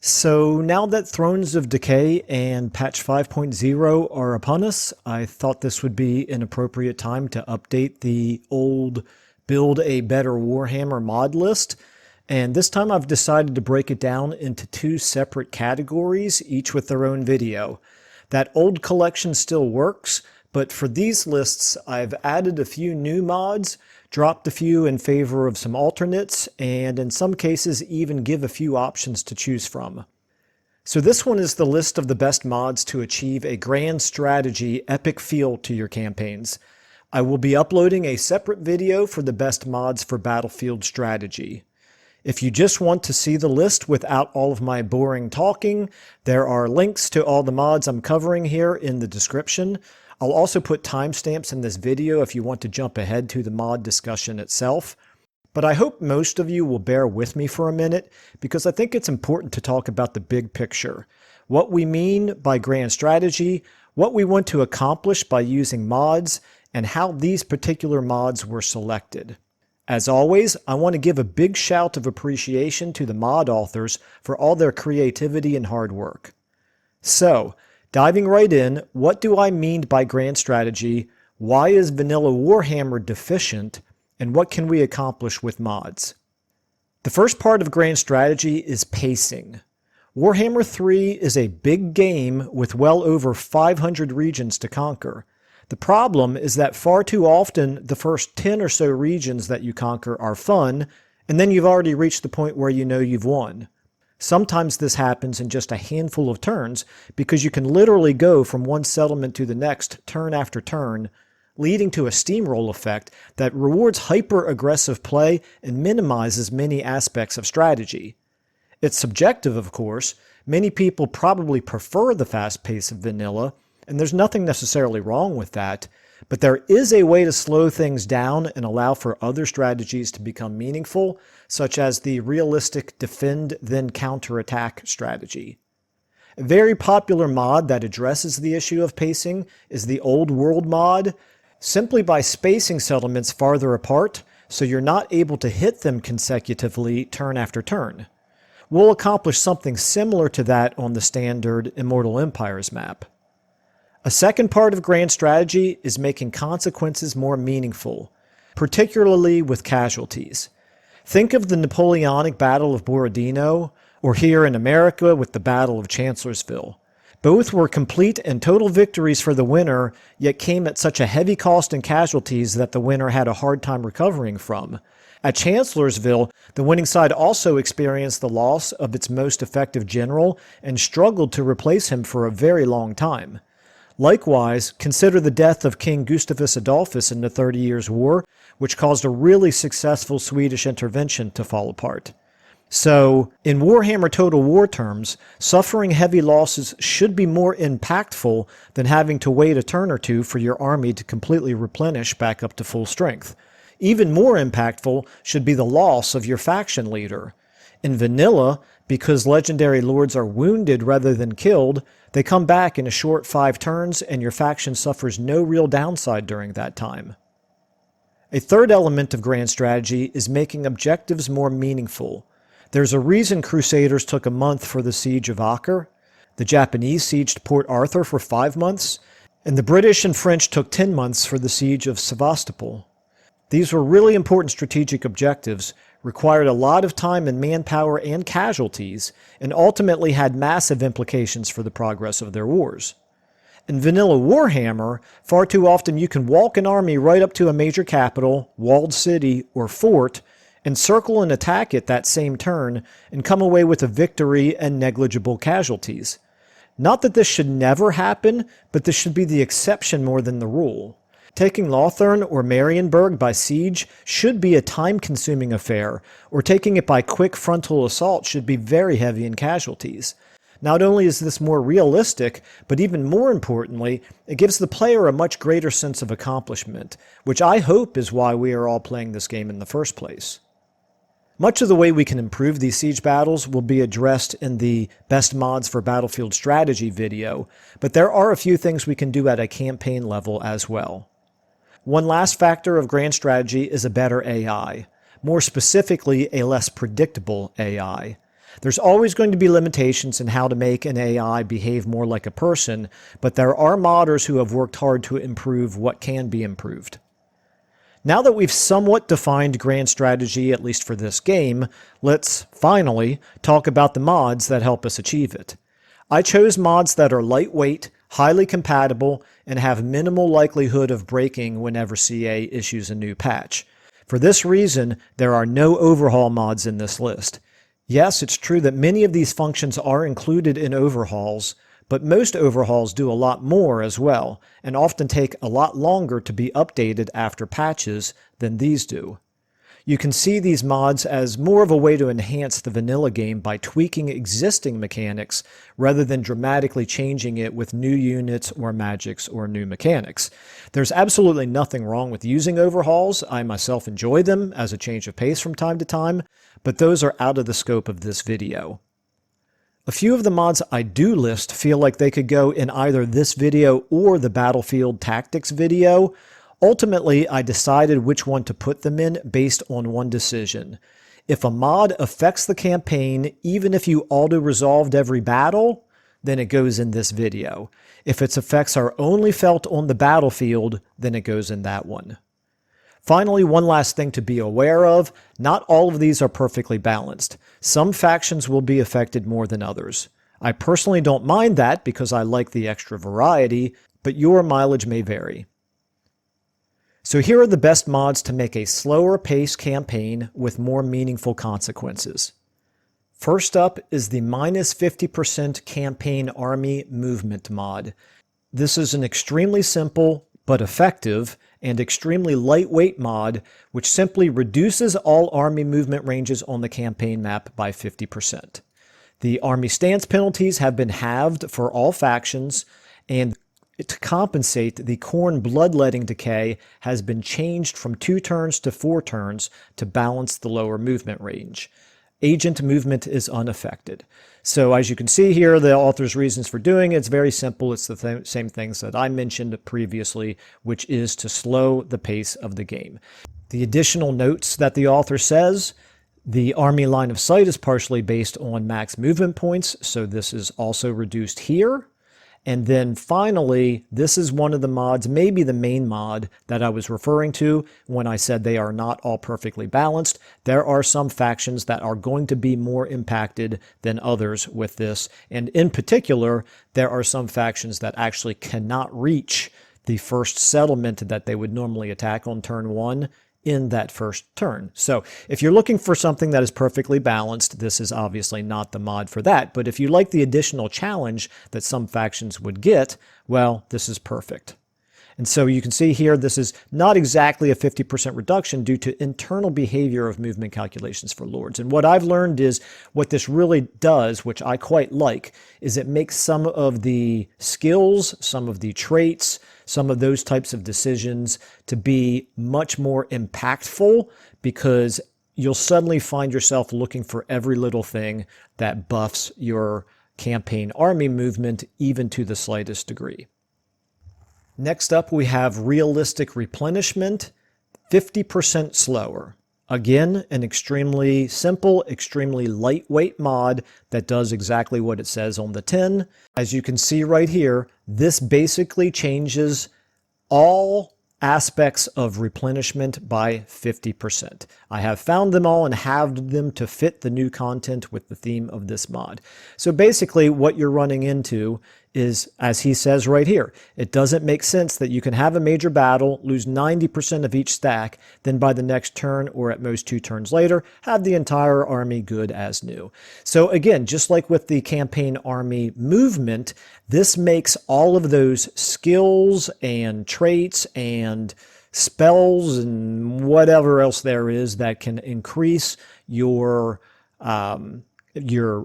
So now that Thrones of Decay and patch 5.0 are upon us, I thought this would be an appropriate time to update the old Build a Better Warhammer mod list. And this time I've decided to break it down into two separate categories, each with their own video. That old collection still works, but for these lists I've added a few new mods, dropped a few in favor of some alternates, and in some cases even give a few options to choose from. So this one is the list of the best mods to achieve a grand strategy epic feel to your campaigns. I will be uploading a separate video for the best mods for Battlefield strategy. If you just want to see the list without all of my boring talking, there are links to all the mods I'm covering here in the description. I'll also put timestamps in this video if you want to jump ahead to the mod discussion itself. But I hope most of you will bear with me for a minute, because I think it's important to talk about the big picture. What we mean by grand strategy, what we want to accomplish by using mods, and how these particular mods were selected. As always, I want to give a big shout of appreciation to the mod authors for all their creativity and hard work. So, diving right in, what do I mean by grand strategy? Why is vanilla Warhammer deficient? And what can we accomplish with mods? The first part of grand strategy is pacing. Warhammer 3 is a big game with well over 500 regions to conquer. The problem is that far too often the first 10 or so regions that you conquer are fun, and then you've already reached the point where you know you've won. Sometimes this happens in just a handful of turns because you can literally go from one settlement to the next turn after turn, leading to a steamroll effect that rewards hyper-aggressive play and minimizes many aspects of strategy. It's subjective, of course. Many people probably prefer the fast pace of vanilla, and there's nothing necessarily wrong with that, but there is a way to slow things down and allow for other strategies to become meaningful, such as the realistic defend then counterattack strategy. A very popular mod that addresses the issue of pacing is the Old World mod. Simply by spacing settlements farther apart, so you're not able to hit them consecutively turn after turn. We'll accomplish something similar to that on the standard Immortal Empires map. A second part of grand strategy is making consequences more meaningful, particularly with casualties. Think of the Napoleonic Battle of Borodino, or here in America with the Battle of Chancellorsville. Both were complete and total victories for the winner, yet came at such a heavy cost in casualties that the winner had a hard time recovering from. At Chancellorsville, the winning side also experienced the loss of its most effective general and struggled to replace him for a very long time. Likewise, consider the death of King Gustavus Adolphus in the 30 Years' War, which caused a really successful Swedish intervention to fall apart. So, in Warhammer Total War terms, suffering heavy losses should be more impactful than having to wait a turn or two for your army to completely replenish back up to full strength. Even more impactful should be the loss of your faction leader. In vanilla, because legendary lords are wounded rather than killed, they come back in a short 5 turns and your faction suffers no real downside during that time. A third element of grand strategy is making objectives more meaningful. There's a reason Crusaders took a month for the siege of Acre, the Japanese sieged Port Arthur for 5 months, and the British and French took 10 months for the siege of Sevastopol. These were really important strategic objectives, required a lot of time and manpower and casualties, and ultimately had massive implications for the progress of their wars. In vanilla Warhammer, far too often you can walk an army right up to a major capital, walled city, or fort, and circle and attack it that same turn, and come away with a victory and negligible casualties. Not that this should never happen, but this should be the exception more than the rule. Taking Lothern or Marienburg by siege should be a time-consuming affair, or taking it by quick frontal assault should be very heavy in casualties. Not only is this more realistic, but even more importantly, it gives the player a much greater sense of accomplishment, which I hope is why we are all playing this game in the first place. Much of the way we can improve these siege battles will be addressed in the Best Mods for Battlefield Strategy video, but there are a few things we can do at a campaign level as well. One last factor of grand strategy is a better AI. More specifically, a less predictable AI. There's always going to be limitations in how to make an AI behave more like a person, but there are modders who have worked hard to improve what can be improved. Now that we've somewhat defined grand strategy, at least for this game, let's finally talk about the mods that help us achieve it. I chose mods that are lightweight, highly compatible, and have minimal likelihood of breaking whenever CA issues a new patch. For this reason, there are no overhaul mods in this list. Yes, it's true that many of these functions are included in overhauls, but most overhauls do a lot more as well, and often take a lot longer to be updated after patches than these do. You can see these mods as more of a way to enhance the vanilla game by tweaking existing mechanics rather than dramatically changing it with new units or magics or new mechanics. There's absolutely nothing wrong with using overhauls. I myself enjoy them as a change of pace from time to time, but those are out of the scope of this video. A few of the mods I do list feel like they could go in either this video or the Battlefield Tactics video. Ultimately, I decided which one to put them in based on one decision. If a mod affects the campaign, even if you auto-resolved every battle, then it goes in this video. If its effects are only felt on the battlefield, then it goes in that one. Finally, one last thing to be aware of, not all of these are perfectly balanced. Some factions will be affected more than others. I personally don't mind that because I like the extra variety, but your mileage may vary. So here are the best mods to make a slower paced campaign with more meaningful consequences. First up is the -50% campaign army movement mod. This is an extremely simple but effective and extremely lightweight mod which simply reduces all army movement ranges on the campaign map by 50%. The army stance penalties have been halved for all factions, and to compensate, the Khorne bloodletting decay has been changed from 2 turns to 4 turns to balance the lower movement range. Agent movement is unaffected. So as you can see here, the author's reasons for doing it's very simple. It's the same things that I mentioned previously, which is to slow the pace of the game. The additional notes that the author says, the army line of sight is partially based on max movement points, so this is also reduced here. And then finally, this is one of the mods, maybe the main mod that I was referring to when I said they are not all perfectly balanced. There are some factions that are going to be more impacted than others with this. And in particular, there are some factions that actually cannot reach the first settlement that they would normally attack on turn 1 in that first turn. So if you're looking for something that is perfectly balanced, this is obviously not the mod for that. But if you like the additional challenge that some factions would get, well, this is perfect. And so you can see here, this is not exactly a 50% reduction due to internal behavior of movement calculations for lords. And what I've learned is what this really does, which I quite like, is it makes some of the skills, some of the traits, some of those types of decisions to be much more impactful, because you'll suddenly find yourself looking for every little thing that buffs your campaign army movement, even to the slightest degree. Next up, we have realistic replenishment, 50% slower. Again, an extremely simple, extremely lightweight mod that does exactly what it says on the tin. As you can see right here, this basically changes all aspects of replenishment by 50%. I have found them all and halved them to fit the new content with the theme of this mod. So basically what you're running into is, as he says right here, it doesn't make sense that you can have a major battle, lose 90% of each stack, then by the next turn, or at most 2 turns later, have the entire army good as new. So again, just like with the campaign army movement, this makes all of those skills and traits and spells and whatever else there is that can increase your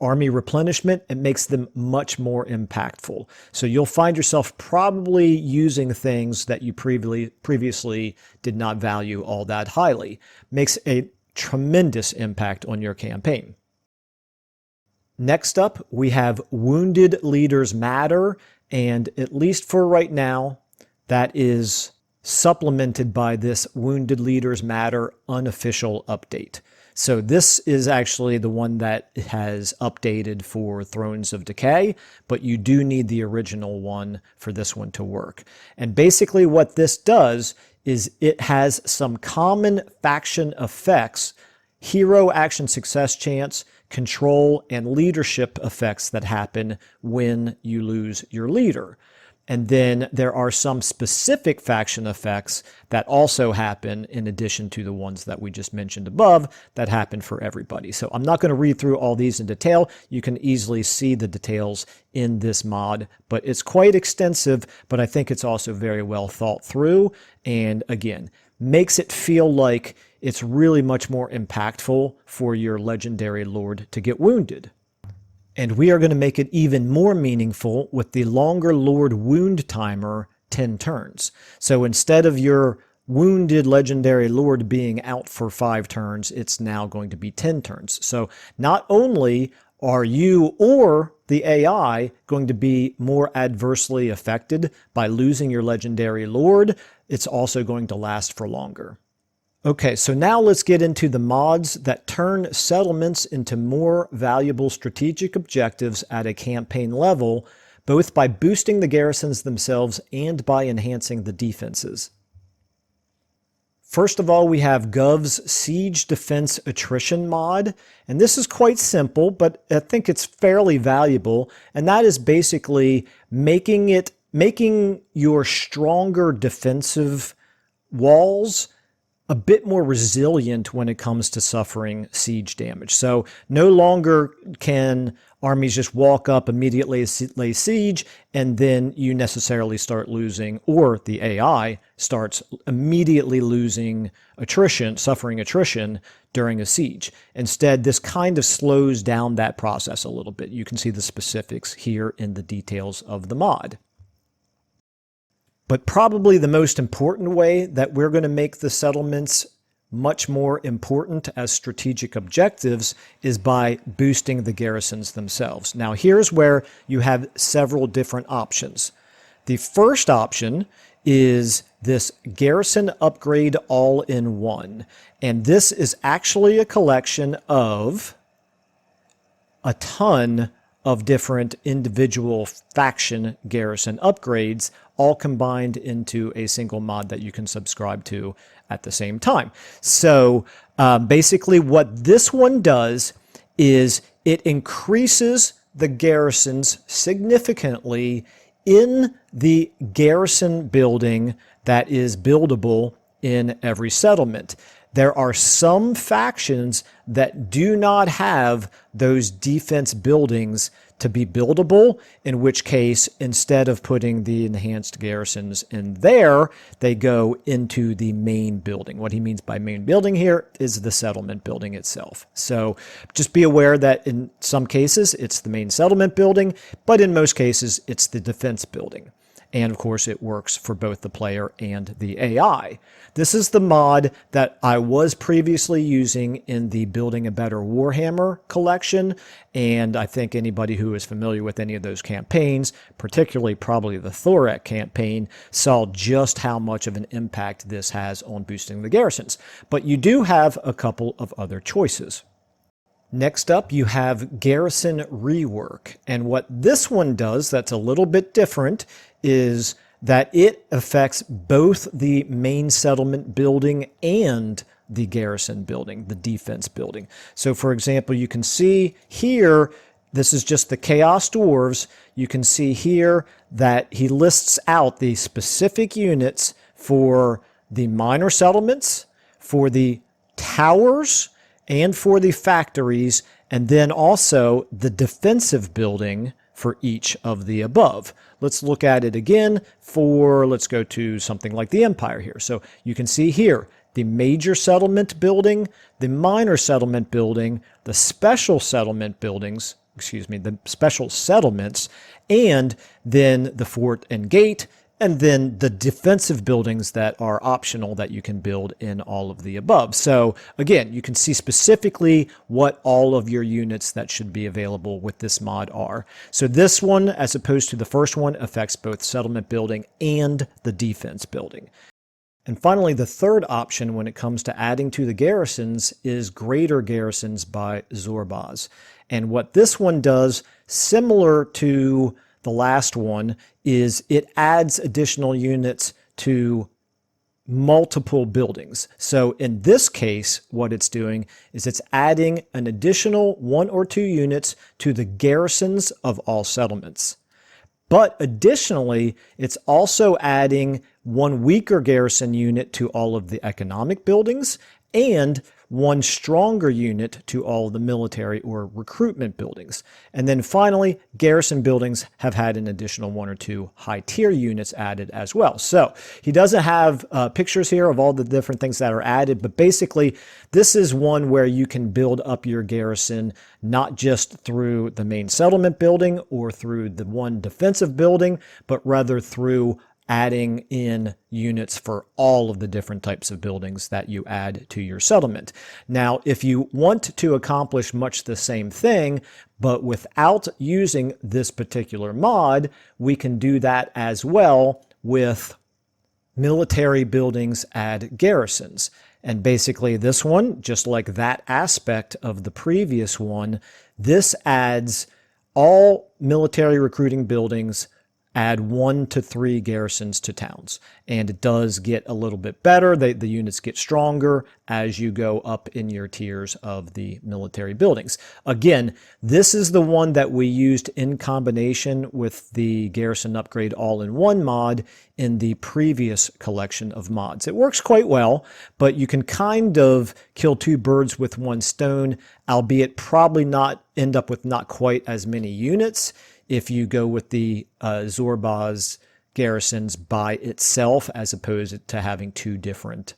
army replenishment, it makes them much more impactful. So you'll find yourself probably using things that you previously did not value all that highly. Makes a tremendous impact on your campaign. Next up, we have Wounded Leaders Matter, and at least for right now, that is supplemented by this Wounded Leaders Matter unofficial update. So this is actually the one that has updated for Thrones of Decay, but you do need the original one for this one to work. And basically what this does is it has some common faction effects, hero action success chance, control, and leadership effects that happen when you lose your leader. And then there are some specific faction effects that also happen in addition to the ones that we just mentioned above that happen for everybody. So I'm not going to read through all these in detail. You can easily see the details in this mod, but it's quite extensive, but I think it's also very well thought through. And again, makes it feel like it's really much more impactful for your legendary lord to get wounded. And we are going to make it even more meaningful with the longer Lord wound timer, 10 turns. So instead of your wounded legendary lord being out for 5 turns, it's now going to be 10 turns. So not only are you or the AI going to be more adversely affected by losing your legendary lord, it's also going to last for longer. Okay, so now let's get into the mods that turn settlements into more valuable strategic objectives at a campaign level, both by boosting the garrisons themselves and by enhancing the defenses. First of all, we have Gov's Siege Defense Attrition mod, and this is quite simple, but I think it's fairly valuable, and that is basically making your stronger defensive walls a bit more resilient when it comes to suffering siege damage. So no longer can armies just walk up, immediately lay siege, and then you necessarily start losing, or the AI starts immediately losing attrition, suffering attrition during a siege. Instead, this kind of slows down that process a little bit. You can see the specifics here in the details of the mod. But probably the most important way that we're going to make the settlements much more important as strategic objectives is by boosting the garrisons themselves. Now, here's where you have several different options. The first option is this Garrison Upgrade All-in-One. And this is actually a collection of a ton of different individual faction garrison upgrades, all combined into a single mod that you can subscribe to at the same time. So basically what this one does is it increases the garrisons significantly in the garrison building that is buildable in every settlement. There are some factions that do not have those defense buildings to be buildable, in which case, instead of putting the enhanced garrisons in there, they go into the main building. What he means by main building here is the settlement building itself. So just be aware that in some cases, it's the main settlement building, but in most cases, it's the defense building. And of course, it works for both the player and the AI. This is the mod that I was previously using in the Building a Better Warhammer collection. And I think anybody who is familiar with any of those campaigns, particularly probably the Thorak campaign, saw just how much of an impact this has on boosting the garrisons. But you do have a couple of other choices. Next up, you have Garrison Rework. And what this one does that's a little bit different is that it affects both the main settlement building and the garrison building, the defense building. So for example, you can see here, this is just the Chaos Dwarves. You can see here that he lists out the specific units for the minor settlements, for the towers, and for the factories, and then also the defensive building for each of the above. Let's look at it again let's go to something like the Empire here. So you can see here, the major settlement building, the minor settlement building, the special settlement buildings, the special settlements, and then the fort and gate, and then the defensive buildings that are optional that you can build in all of the above. So again, you can see specifically what all of your units that should be available with this mod are. So this one, as opposed to the first one, affects both settlement building and the defense building. And finally, the third option when it comes to adding to the garrisons is Greater Garrisons by Zorbaz. And what this one does, similar to the last one, is it adds additional units to multiple buildings. So in this case, what it's doing is it's adding an additional 1 or 2 units to the garrisons of all settlements. But additionally, it's also adding 1 weaker garrison unit to all of the economic buildings and 1 stronger unit to all of the military or recruitment buildings. And then finally, garrison buildings have had an additional 1 or 2 high tier units added as well. So he doesn't have pictures here of all the different things that are added, but basically this is one where you can build up your garrison not just through the main settlement building or through the 1 defensive building, but rather through adding in units for all of the different types of buildings that you add to your settlement. Now, if you want to accomplish much the same thing, but without using this particular mod, we can do that as well with military buildings add garrisons. And basically this one, just like that aspect of the previous one, this adds all military recruiting buildings add 1 to 3 garrisons to towns. And it does get a little bit better. The units get stronger as you go up in your tiers of the military buildings. Again, this is the one that we used in combination with the Garrison Upgrade All-in-One mod in the previous collection of mods. It works quite well, but you can kind of kill 2 birds with 1 stone, albeit probably not end up with not quite as many units if you go with the Zorbaz garrisons by itself, as opposed to having 2 different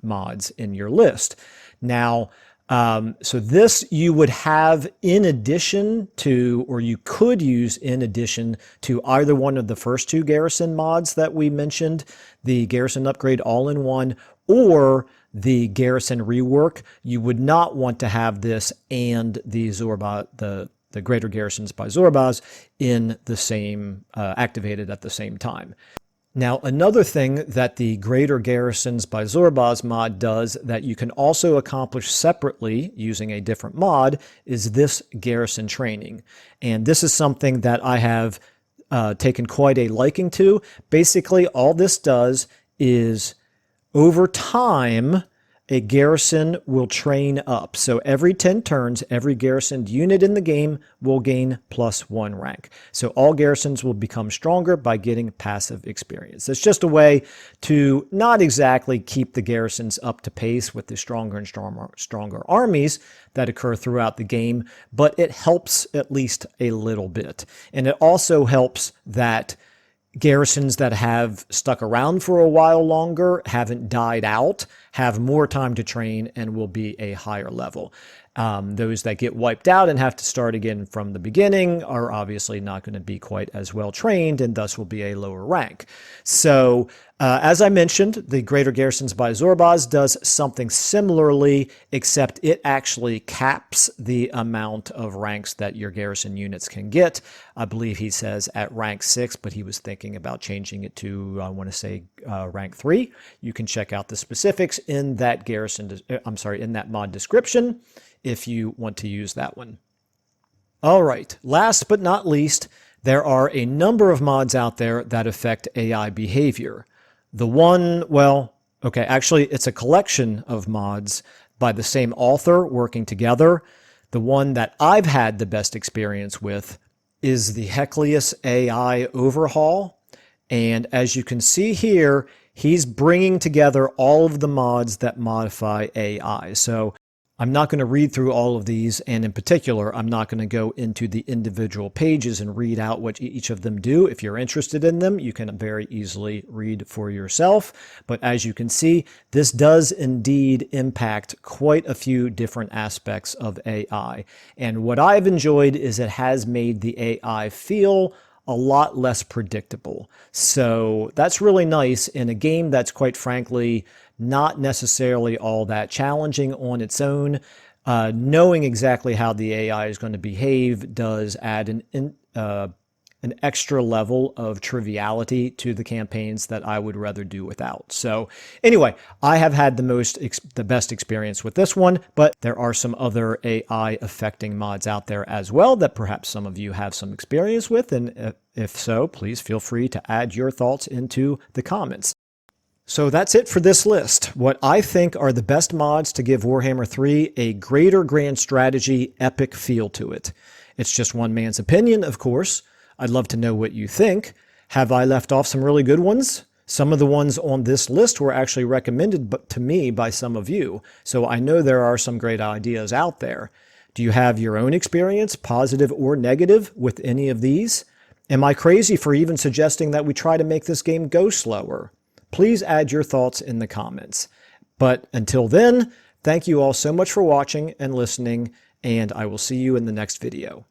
mods in your list. Now, so this you would have in addition to, or you could use in addition to either one of the first 2 garrison mods that we mentioned, the Garrison Upgrade All-in-One or the Garrison Rework. You would not want to have this and the Zorbaz, the Greater Garrisons by Zorbaz in the same, activated at the same time. Now, another thing that the Greater Garrisons by Zorbaz mod does that you can also accomplish separately using a different mod is this Garrison Training. And this is something that I have taken quite a liking to. Basically, all this does is over time, a garrison will train up. So every 10 turns, every garrisoned unit in the game will gain +1 rank. So all garrisons will become stronger by getting passive experience. It's just a way to not exactly keep the garrisons up to pace with the stronger and stronger armies that occur throughout the game, but it helps at least a little bit. And it also helps that garrisons that have stuck around for a while longer, haven't died out, have more time to train and will be a higher level. Those that get wiped out and have to start again from the beginning are obviously not going to be quite as well trained and thus will be a lower rank. So as I mentioned, the Greater Garrisons by Zorbaz does something similarly, except it actually caps the amount of ranks that your garrison units can get. I believe he says at rank 6, but he was thinking about changing it to, I want to say, rank 3. You can check out the specifics in that in that mod description if you want to use that one. All right, last but not least, there are a number of mods out there that affect AI behavior. The one, well, okay, actually it's a collection of mods by the same author working together. The one that I've had the best experience with is the Hecleas AI Overhaul. And as you can see here, he's bringing together all of the mods that modify AI. So I'm not going to read through all of these, and in particular, I'm not going to go into the individual pages and read out what each of them do. If you're interested in them, you can very easily read for yourself. But as you can see, this does indeed impact quite a few different aspects of AI. And what I've enjoyed is it has made the AI feel a lot less predictable. So that's really nice in a game that's quite frankly not necessarily all that challenging on its own. Knowing exactly how the AI is going to behave does add an an extra level of triviality to the campaigns that I would rather do without. So anyway, I have had the best experience with this one, but there are some other AI affecting mods out there as well that perhaps some of you have some experience with, and if so, please feel free to add your thoughts into the comments. So that's it for this list. What I think are the best mods to give Warhammer 3 a greater grand strategy, epic feel to it. It's just one man's opinion, of course. I'd love to know what you think. Have I left off some really good ones? Some of the ones on this list were actually recommended to me by some of you, so I know there are some great ideas out there. Do you have your own experience, positive or negative, with any of these? Am I crazy for even suggesting that we try to make this game go slower? Please add your thoughts in the comments. But until then, thank you all so much for watching and listening, and I will see you in the next video.